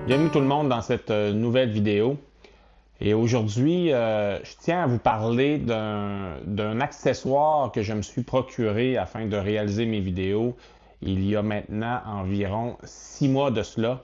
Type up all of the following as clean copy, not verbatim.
Bienvenue tout le monde dans cette nouvelle vidéo. Et aujourd'hui, je tiens à vous parler d'un accessoire que je me suis procuré afin de réaliser mes vidéos il y a maintenant environ 6 mois de cela.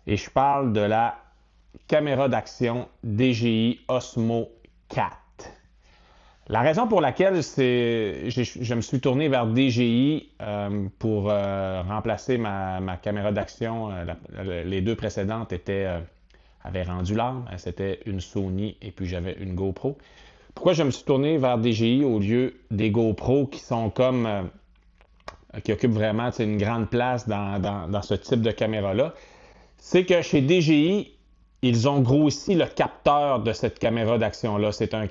Et je parle de la caméra d'action DJI Osmo 4. La raison pour laquelle je me suis tourné vers DJI pour remplacer ma caméra d'action, les deux précédentes avaient rendu l'âme. C'était une Sony et puis j'avais une GoPro. Pourquoi je me suis tourné vers DJI au lieu des GoPro qui sont qui occupent vraiment une grande place dans ce type de caméra-là? C'est que chez DJI, ils ont grossi le capteur de cette caméra d'action-là. C'est un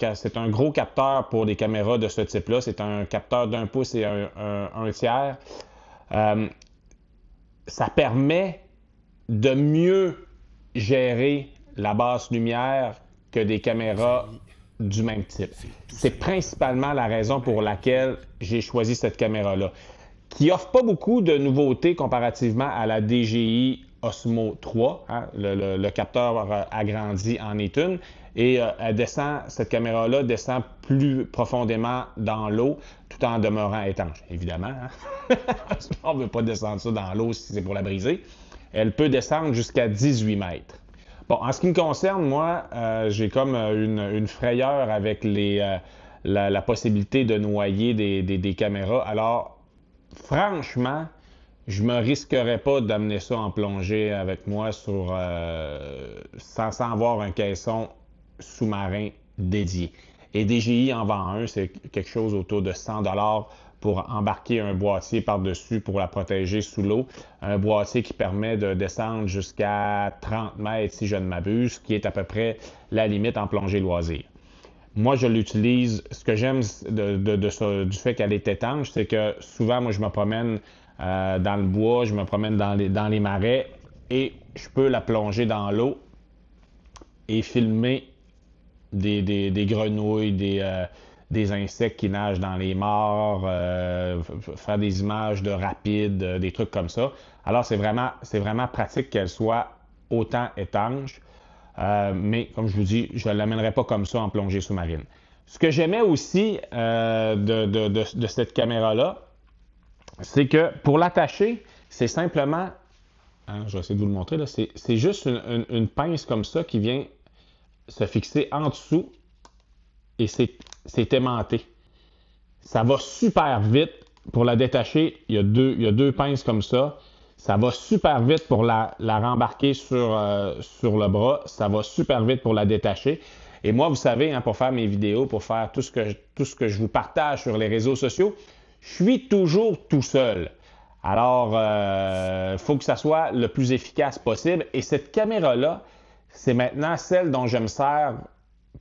gros capteur pour des caméras de ce type-là. C'est un capteur d'1 pouce et un tiers. Ça permet de mieux gérer la basse lumière que des caméras du même type. C'est principalement la raison pour laquelle j'ai choisi cette caméra-là, qui offre pas beaucoup de nouveautés comparativement à la DJI Osmo 3. Hein? Le capteur agrandi en est une. Et cette caméra-là descend plus profondément dans l'eau tout en demeurant étanche, évidemment. Hein? On ne veut pas descendre ça dans l'eau si c'est pour la briser. Elle peut descendre jusqu'à 18 mètres. Bon, en ce qui me concerne, moi, j'ai comme une frayeur avec la possibilité de noyer des caméras. Alors, franchement, je me risquerais pas d'amener ça en plongée avec moi sans avoir un caisson sous-marin dédié. Et DJI en vend un, c'est quelque chose autour de 100 $ pour embarquer un boîtier par-dessus pour la protéger sous l'eau. Un boîtier qui permet de descendre jusqu'à 30 mètres si je ne m'abuse, qui est à peu près la limite en plongée loisir. Moi, je l'utilise. Ce que j'aime du fait qu'elle est étanche, c'est que souvent, moi, je me promène dans le bois, je me promène dans les marais et je peux la plonger dans l'eau et filmer des grenouilles, des insectes qui nagent dans les mares, faire des images de rapides, des trucs comme ça. Alors, c'est vraiment pratique qu'elle soit autant étanche. Mais comme je vous dis, je ne l'amènerai pas comme ça en plongée sous-marine. Ce que j'aimais aussi de cette caméra-là, c'est que pour l'attacher, c'est simplement, hein, je vais essayer de vous le montrer, là, c'est juste une pince comme ça qui vient se fixer en dessous et c'est aimanté. Ça va super vite. Pour la détacher, il y a deux pinces comme ça. Ça va super vite pour la rembarquer sur le bras. Ça va super vite pour la détacher. Et moi, vous savez, hein, pour faire mes vidéos, pour faire tout ce que je vous partage sur les réseaux sociaux, je suis toujours tout seul. Alors, il faut que ça soit le plus efficace possible. Et cette caméra-là, c'est maintenant celle dont je me sers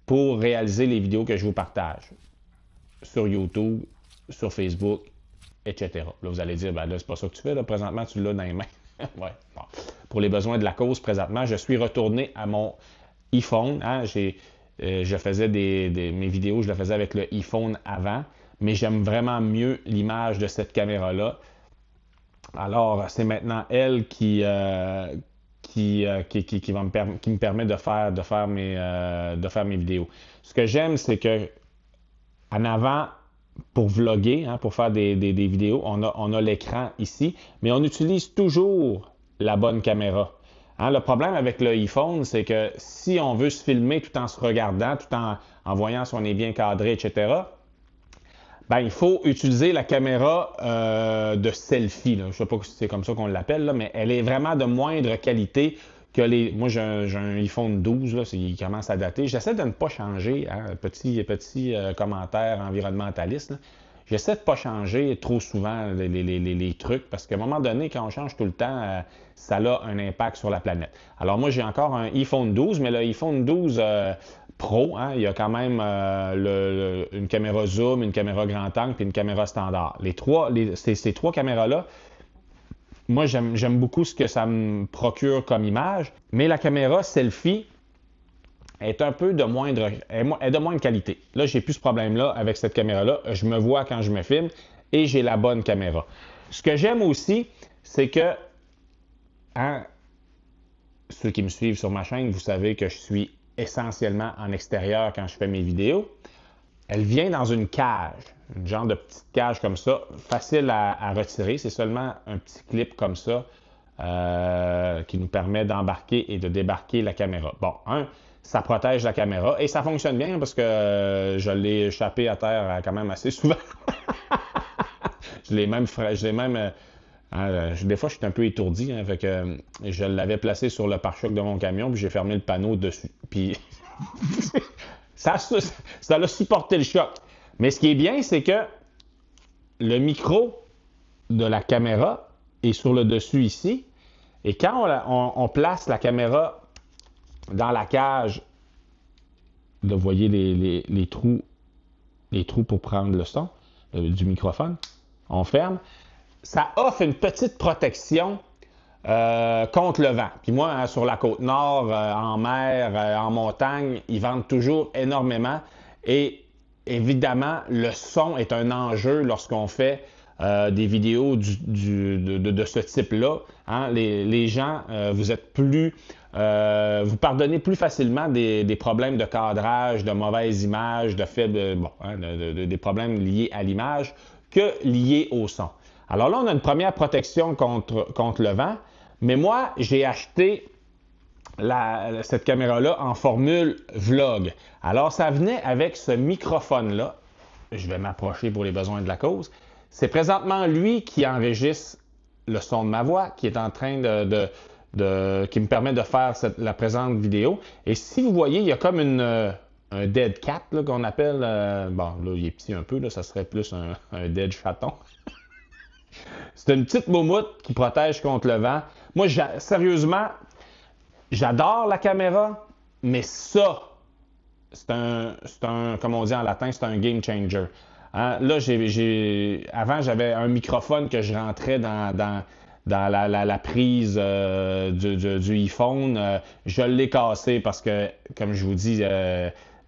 pour réaliser les vidéos que je vous partage sur YouTube, sur Facebook, etc. Là, vous allez dire, ben là, c'est pas ça que tu fais, là, présentement, tu l'as dans les mains. Ouais, bon. Pour les besoins de la cause, présentement, je suis retourné à mon iPhone. Hein. Je faisais mes vidéos, je le faisais avec le iPhone avant, mais j'aime vraiment mieux l'image de cette caméra-là. Alors, c'est maintenant elle qui me permet de faire mes vidéos. Ce que j'aime, c'est que en avant, pour vlogger, hein, pour faire des vidéos, on a l'écran ici, mais on utilise toujours la bonne caméra. Hein, le problème avec le iPhone, c'est que si on veut se filmer tout en se regardant, tout en voyant si on est bien cadré, etc., ben, il faut utiliser la caméra de selfie. Là. Je ne sais pas si c'est comme ça qu'on l'appelle, mais elle est vraiment de moindre qualité que les. Moi, j'ai un iPhone 12, là, il commence à dater. J'essaie de ne pas changer, hein, petit commentaire environnementaliste. Là. J'essaie de ne pas changer trop souvent les trucs parce qu'à un moment donné, quand on change tout le temps, ça a un impact sur la planète. Alors moi, j'ai encore un iPhone 12, mais le iPhone 12 Pro, hein, il y a quand même une caméra zoom, une caméra grand angle puis une caméra standard. Ces trois caméras-là, moi, j'aime beaucoup ce que ça me procure comme image, mais la caméra selfie est un peu de moindre qualité. Là, j'ai plus ce problème-là avec cette caméra-là. Je me vois quand je me filme, et j'ai la bonne caméra. Ce que j'aime aussi, c'est que hein, ceux qui me suivent sur ma chaîne, vous savez que je suis essentiellement en extérieur quand je fais mes vidéos. Elle vient dans une cage, une genre de petite cage comme ça, facile à retirer. C'est seulement un petit clip comme ça qui nous permet d'embarquer et de débarquer la caméra. Bon, ça protège la caméra et ça fonctionne bien parce que je l'ai échappé à terre quand même assez souvent. Des fois, je suis un peu étourdi, hein, fait que je l'avais placé sur le pare-choc de mon camion, puis j'ai fermé le panneau dessus. Puis ça a supporté le choc. Mais ce qui est bien, c'est que le micro de la caméra est sur le dessus ici. Et quand on place la caméra dans la cage, vous voyez les trous pour prendre le son du microphone, on ferme. Ça offre une petite protection contre le vent. Puis moi, hein, sur la côte nord, en mer, en montagne, ils vendent toujours énormément. Et évidemment, le son est un enjeu lorsqu'on fait des vidéos de ce type-là. Hein. Les gens, vous êtes plus... vous pardonnez plus facilement des problèmes de cadrage, de mauvaises images, des problèmes liés à l'image que liés au son. Alors là, on a une première protection contre le vent, mais moi, j'ai acheté cette caméra-là en formule vlog. Alors, ça venait avec ce microphone-là. Je vais m'approcher pour les besoins de la cause. C'est présentement lui qui enregistre le son de ma voix, qui est en train qui me permet de faire la présente vidéo. Et si vous voyez, il y a comme un dead cat qu'on appelle. Bon, là, il est petit un peu, là, ça serait plus un dead chaton. C'est une petite moumoute qui protège contre le vent. Moi, sérieusement, j'adore la caméra, mais ça, c'est un, comme on dit en latin, c'est un game changer. Hein? Là, avant, j'avais un microphone que je rentrais dans la prise du iPhone. Je l'ai cassé parce que, comme je vous dis,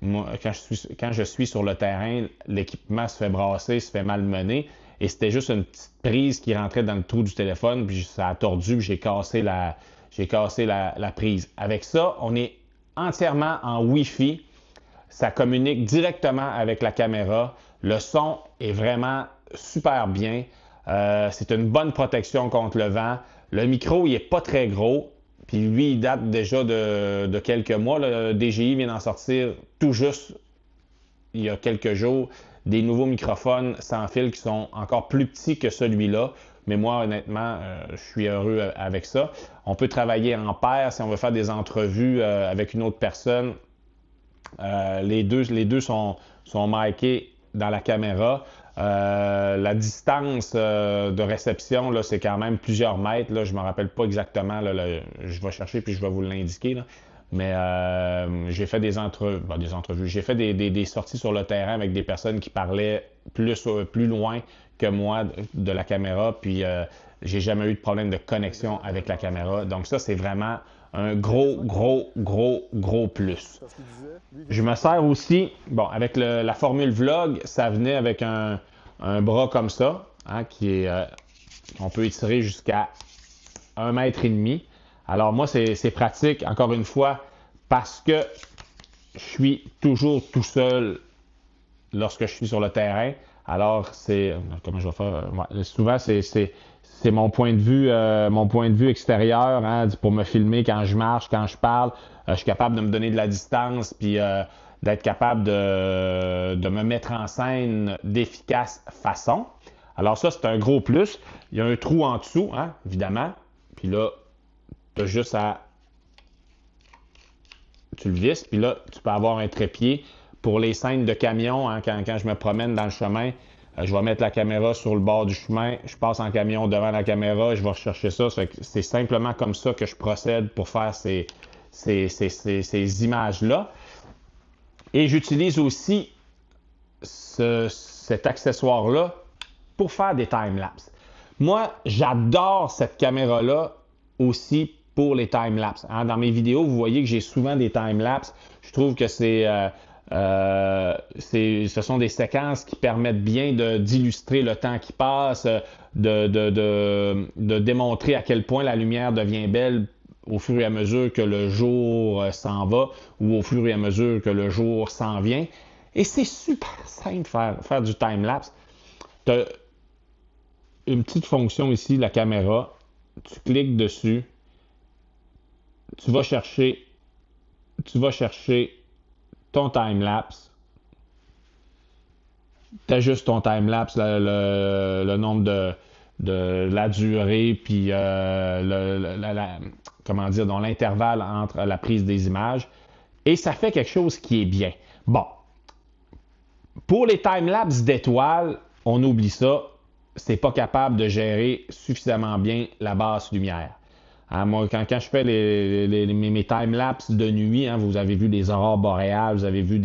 moi, quand je suis sur le terrain, l'équipement se fait brasser, se fait malmener. Et c'était juste une petite prise qui rentrait dans le trou du téléphone, puis ça a tordu, puis j'ai cassé la prise. Avec ça, on est entièrement en Wi-Fi. Ça communique directement avec la caméra. Le son est vraiment super bien. C'est une bonne protection contre le vent. Le micro, il n'est pas très gros. Puis lui, il date déjà de quelques mois. Le DJI vient d'en sortir tout juste il y a quelques jours des nouveaux microphones sans fil qui sont encore plus petits que celui-là. Mais moi, honnêtement, je suis heureux avec ça. On peut travailler en paire si on veut faire des entrevues avec une autre personne. Les deux sont micés dans la caméra. La distance de réception, là, c'est quand même plusieurs mètres. Là, je ne me rappelle pas exactement. Là, je vais chercher puis je vais vous l'indiquer. Là. Mais j'ai fait des entrevues. J'ai fait des sorties sur le terrain avec des personnes qui parlaient plus loin que moi de la caméra. Puis j'ai jamais eu de problème de connexion avec la caméra. Donc ça, c'est vraiment un gros plus. Je me sers aussi, bon, avec la formule vlog, ça venait avec un bras comme ça, hein, on peut étirer jusqu'à 1,5 m. Alors moi, c'est pratique, encore une fois, parce que je suis toujours tout seul lorsque je suis sur le terrain. Alors, comment je vais faire? Ouais, souvent, c'est mon point de vue extérieur, hein, pour me filmer quand je marche, quand je parle. Je suis capable de me donner de la distance, puis d'être capable de me mettre en scène d'efficace façon. Alors ça, c'est un gros plus. Il y a un trou en dessous, hein, évidemment. Puis là, tu as juste tu le visses, puis là, tu peux avoir un trépied. Pour les scènes de camion, hein, quand je me promène dans le chemin, je vais mettre la caméra sur le bord du chemin, je passe en camion devant la caméra, je vais rechercher ça. C'est simplement comme ça que je procède pour faire ces images-là. Et j'utilise aussi cet accessoire-là pour faire des time-lapse. Moi, j'adore cette caméra-là aussi pour les time-lapse. Hein? Dans mes vidéos, vous voyez que j'ai souvent des time-lapse. Je trouve que ce sont des séquences qui permettent bien d'illustrer le temps qui passe, de démontrer à quel point la lumière devient belle au fur et à mesure que le jour s'en va ou au fur et à mesure que le jour s'en vient. Et c'est super simple faire du time-lapse. Tu as une petite fonction ici, la caméra. Tu cliques dessus. Tu vas chercher ton time-lapse. Tu ajustes ton time-lapse, le nombre de la durée, puis comment dire, dans l'intervalle entre la prise des images. Et ça fait quelque chose qui est bien. Bon. Pour les time-lapse d'étoiles, on oublie ça. C'est pas capable de gérer suffisamment bien la basse lumière. Hein, moi, quand je fais mes time-lapse de nuit, hein, vous avez vu des aurores boréales, vous avez vu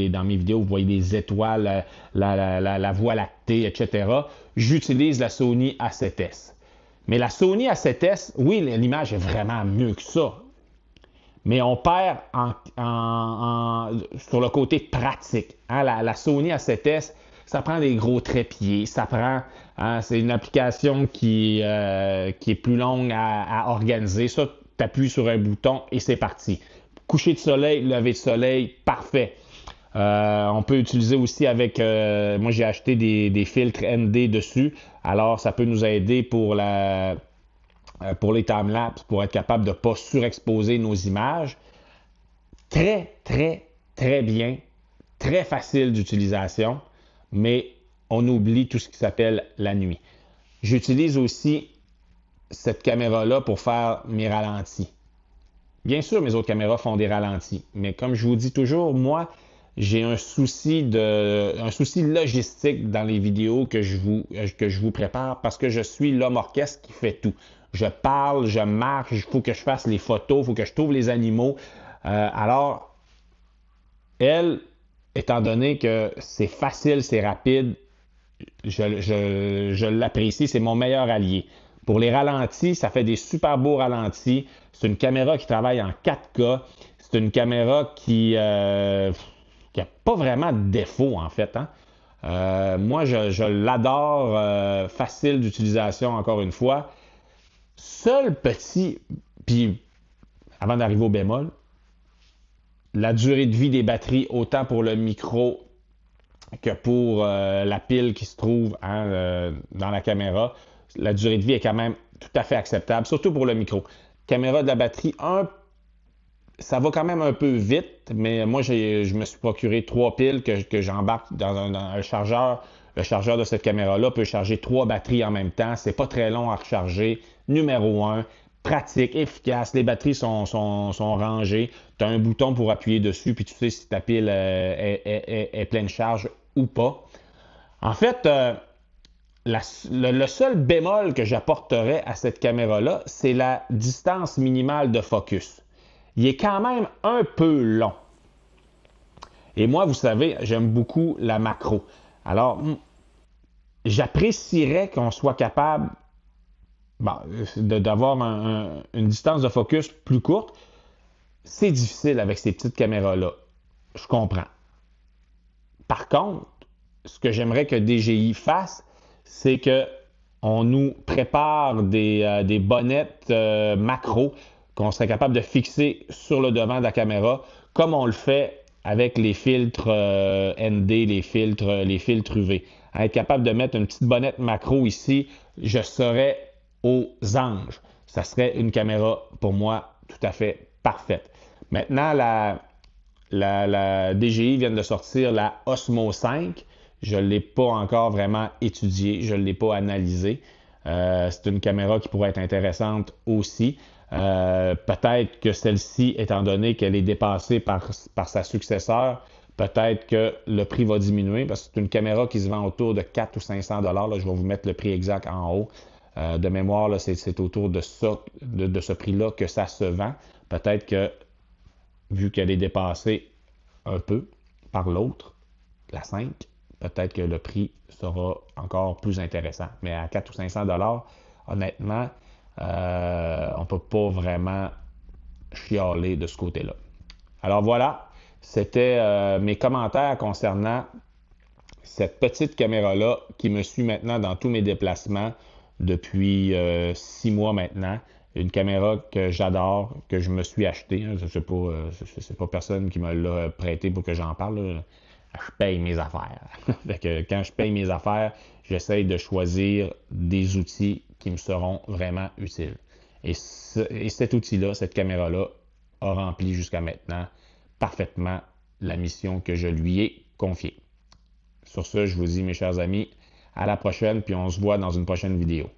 dans mes vidéos, vous voyez des étoiles, la Voie lactée, etc. J'utilise la Sony A7S. Mais la Sony A7S, oui, l'image est vraiment mieux que ça. Mais on perd sur le côté pratique. Hein, la Sony A7S, ça prend des gros trépieds, ça prend, hein, c'est une application qui est plus longue à organiser. Ça, tu appuies sur un bouton et c'est parti. Coucher de soleil, lever de soleil, parfait. On peut utiliser aussi avec, moi j'ai acheté des filtres ND dessus, alors ça peut nous aider pour les time-lapse, pour être capable de ne pas surexposer nos images. Très, très, très bien, très facile d'utilisation, mais on oublie tout ce qui s'appelle la nuit. J'utilise aussi cette caméra-là pour faire mes ralentis. Bien sûr, mes autres caméras font des ralentis, mais comme je vous dis toujours, moi, j'ai un souci logistique dans les vidéos que je vous prépare parce que je suis l'homme orchestre qui fait tout. Je parle, je marche, il faut que je fasse les photos, il faut que je trouve les animaux. Alors, elle, étant donné que c'est facile, c'est rapide, je l'apprécie, c'est mon meilleur allié. Pour les ralentis, ça fait des super beaux ralentis. C'est une caméra qui travaille en 4K. C'est une caméra qui n'a pas vraiment de défaut, en fait. Hein? Moi, je l'adore. Facile d'utilisation, encore une fois. Seul petit, puis avant d'arriver au bémol, la durée de vie des batteries, autant pour le micro que pour la pile qui se trouve dans la caméra, la durée de vie est quand même tout à fait acceptable, surtout pour le micro. Caméra de la batterie, ça va quand même un peu vite, mais moi, je me suis procuré 3 piles que j'embarque dans un chargeur. Le chargeur de cette caméra-là peut charger 3 batteries en même temps. C'est pas très long à recharger. Numéro 1, pratique, efficace. Les batteries sont rangées. Tu as un bouton pour appuyer dessus, puis tu sais si ta pile est pleine charge ou pas. En fait, le seul bémol que j'apporterais à cette caméra-là, c'est la distance minimale de focus. Il est quand même un peu long. Et moi, vous savez, j'aime beaucoup la macro. Alors, j'apprécierais qu'on soit capable d'avoir une distance de focus plus courte. C'est difficile avec ces petites caméras-là. Je comprends. Par contre, ce que j'aimerais que DJI fasse, c'est qu'on nous prépare des bonnettes macro qu'on serait capable de fixer sur le devant de la caméra, comme on le fait avec les filtres ND, les filtres UV. À être capable de mettre une petite bonnette macro ici, je serais aux anges. Ça serait une caméra, pour moi, tout à fait parfaite. Maintenant, la DJI vient de sortir la Osmo 5. Je ne l'ai pas encore vraiment étudiée, je ne l'ai pas analysée. C'est une caméra qui pourrait être intéressante aussi. Peut-être que celle-ci, étant donné qu'elle est dépassée par sa successeur, peut-être que le prix va diminuer parce que c'est une caméra qui se vend autour de 400 ou 500 $. Là, je vais vous mettre le prix exact en haut. De mémoire, là, c'est autour de ce prix-là que ça se vend. Peut-être que, vu qu'elle est dépassée un peu par l'autre, la 5, peut-être que le prix sera encore plus intéressant. Mais à 400 ou 500 $, honnêtement, on ne peut pas vraiment chialer de ce côté-là. Alors voilà, c'était mes commentaires concernant cette petite caméra-là qui me suit maintenant dans tous mes déplacements depuis 6 mois maintenant. une caméra que j'adore, que je me suis acheté. Hein, c'est pas personne qui me l'a prêté pour que j'en parle. Là. Je paye mes affaires. Fait que quand je paye mes affaires, j'essaye de choisir des outils qui me seront vraiment utiles. Et cet outil-là, cette caméra-là, a rempli jusqu'à maintenant parfaitement la mission que je lui ai confiée. Sur ce, je vous dis, mes chers amis, à la prochaine, puis on se voit dans une prochaine vidéo.